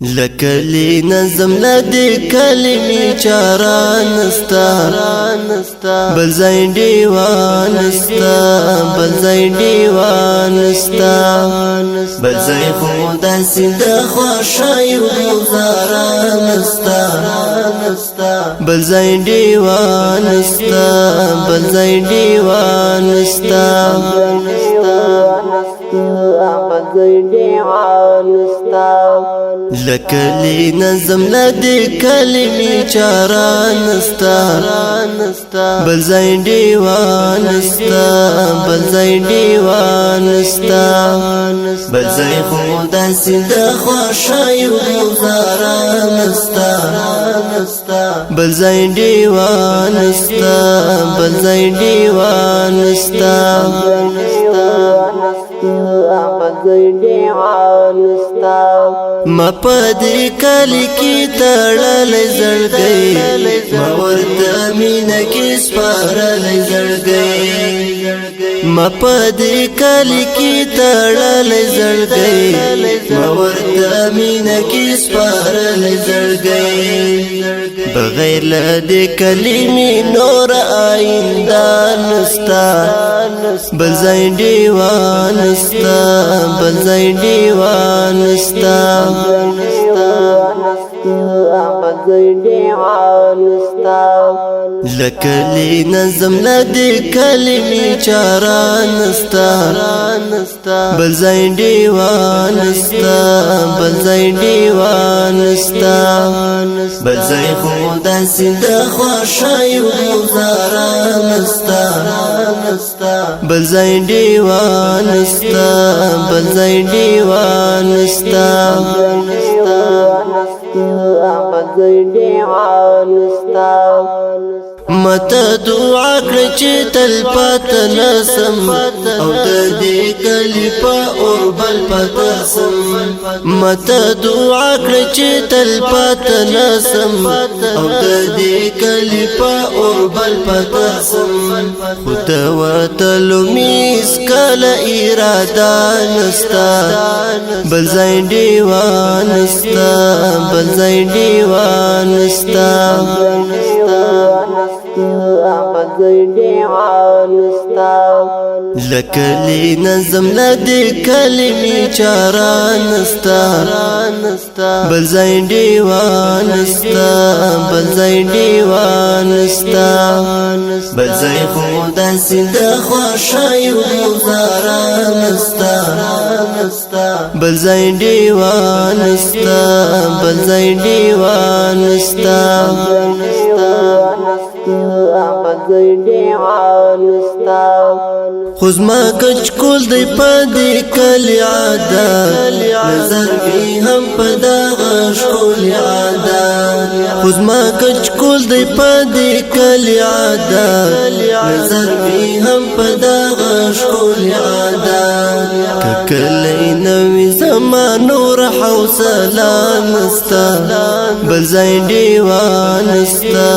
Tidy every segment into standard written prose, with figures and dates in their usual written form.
لکلی نظم لدی کلمی چارانستا بلزاین دیوانستا بلزاین دیوانستا بلزاین خودا سند خوشای و گزارانستا بلزاین دیوانستا بلزاین دیوانستا لکلی نظم لدی کلمی چارانستا بلزاین دیوانستا بلزاین دیوانستا بلزاین خودا سند خوشای و گزارانستا بلزاین دیوانستا بلزاین دیوانستا ما پدې کلی کې تړلې زړګي ما ورته مینه کې سپارلې زړګي ما پدې کلی کې تړلې زړګي ما ورته مینه کې سپارلې زړګي بغیر لدې کلمې نور آینده نستا بلزاین دیوانستا بلزاین دیوانستا لکلی نظم لدی کلمی چارانستا بلزاین دیوانستا بلزاین دیوانستا بلزاین خودا سند خوشای و گزارانستا بلزاین دیوانستا بلزاین دیوانستا متا دعا کړه چې تل پات نسم او د دې کلی په اور بل پتسم متا دعا کړه چې تل پات نسم او د دې کلی په اور بل پتسم خود وتلو میس کله اراده نستا بلزاین دیوانستا بلزاین دیوانستا لکلی نظم لدی کلمی چارانستا بلزاین دیوانستا بلزاین دیوانستا بلزاین خودا سند خوشای و گزارانستا بلزاین دیوانستا بلزاین دیوانستا خوزما کچ کول دی پدې کلی عادت نظر وی هم پدا غش کول عادت خوزما کچ کول دی پدې کلی عادت نظر وی هم پدا غش کول عادت ککلی نوې زمانو رح او سلام نستا بلزاین دیوانستا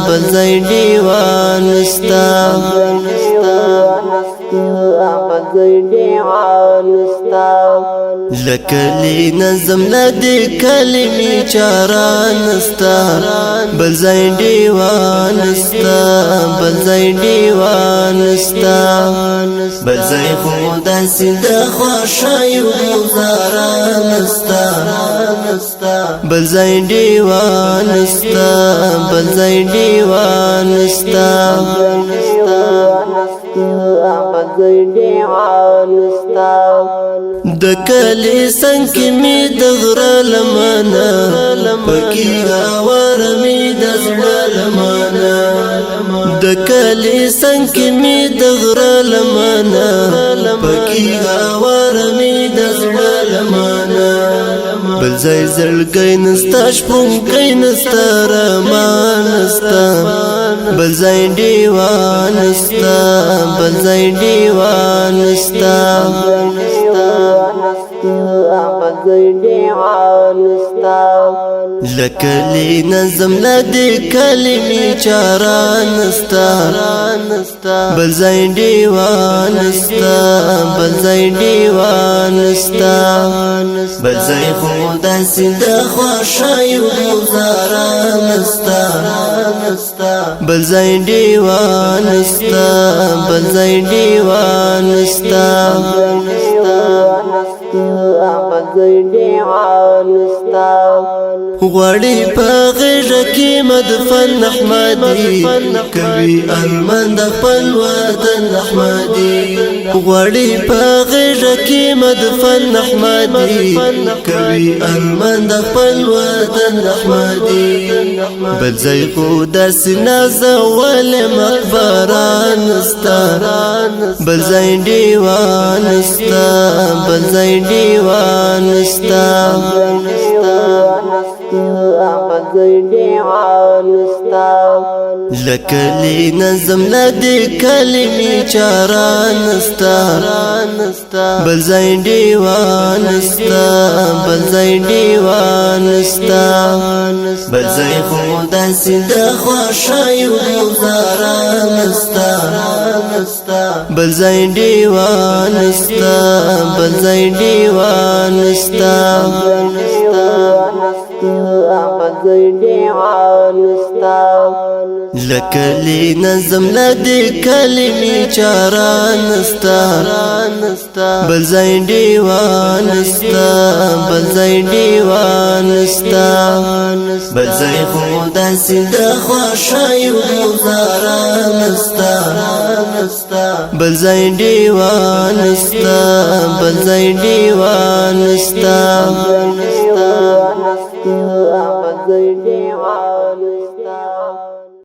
بلزاین دیوانستا لکلی نظم لدی کلمی چارانستا بلزاین دیوانستا بلزاین دیوانستا بلزاین خودا سند خوشای و گزارانستا بلزاین دیوانستا بلزاین دیوانستا د کلی څنګ کې می د غره لمنه پکې اور می د زړه لمنه د کلی څنګ کې می د غره لمنه پکې اور می د زړه لمنه بلزای زړګی نستا شپونکی نستا رمان نستا بلزاین دیوانستا بلزاین دیوانستا لکلی نظم لدی کلمی چاران نستا بل زین دیوان نستا بل زین دیوان نستا بل زین خود سند خوشای گزاران نستا بل زین دیوان نستا بل زین دیوان نستا غړي په غږ کې مدفن احمدي کوي ارمان د خپل وطن احمدي غړي په غږ کې مدفن احمدي کوي ارمان د خپل وطن احمدي بل ځای خو داسې نازول مقبره نستا بل ځای دیوان نستا بل ځای دیوان نستا لکلی نظم لدی کلمی چاران نستا بل زین دیوان نستا بل زین دیوان نستا بل زین خود سند خوشای گزاران نستا بل زین دیوان نستا بل زین دیوان نستا لکلی نظم لدی کلمی چاران نستا بل زین دیوان نستا بل زین دیوان نستا بل زین خود سند خوشای گزاران نستا بل زین دیوان نستا بل زین دیوان نستا